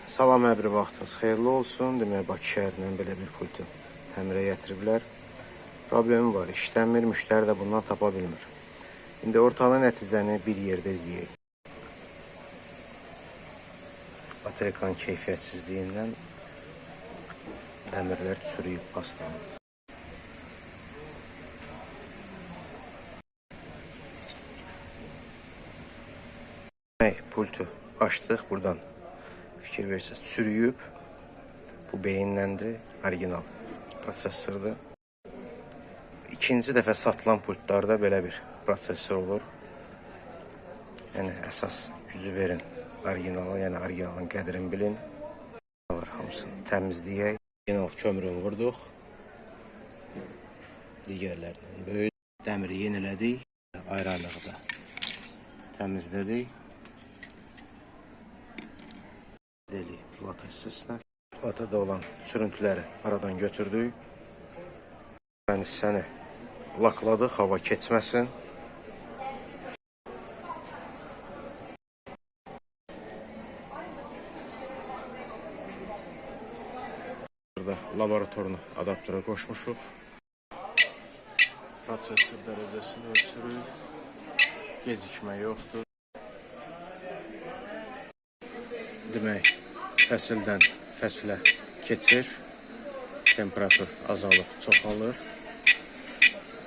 Salam, hər bir vaxtınız xeyirli olsun. Demək, Bakı şəhərindən belə bir pultu təmirə gətiriblər. Problemi var, işləmir, müştəri də bundan tapa bilmir. İndi ortalığı nəticəni bir yerdə izləyək. Bateriyanın keyfiyyətsizliyindən dəmirlər çürüyüb paslanıb. Pultu açdıq buradan. Fikir verirsiniz, çürüyüb. Bu beyinləndir, orijinal prosesordur. İkinci dəfə satılan pultlarda belə bir prosesor olur. Yəni əsas gücü verin orijinala, yəni orijinalın qədrini bilin. Hamısını təmizləyək. Orijinal kömürünü vurduq. Digərlərindən böyük dəmiri yenilədik. Ayrı-ayrılıqda təmizlədik. Plata hissəsinə. Platada olan sürüntüləri aradan götürdük. Yəni hissəni lakladıq, hava keçməsin. Burada laboratorunu adaptera qoşmuşuq. Prosesor dərəcəsini ölçürük. Gecikmə yoxdur. Demək, fəsildən fəsilə keçir, temperatur azalıb, çoxalır.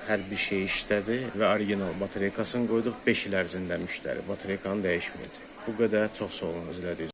Hər bir şey işlədi və orijinal bateriyasını qoyduq. 5 il ərzində müştəri bateriyanı dəyişməyəcək. Bu qədər, çox sağ olun, izlədiyiniz üçün.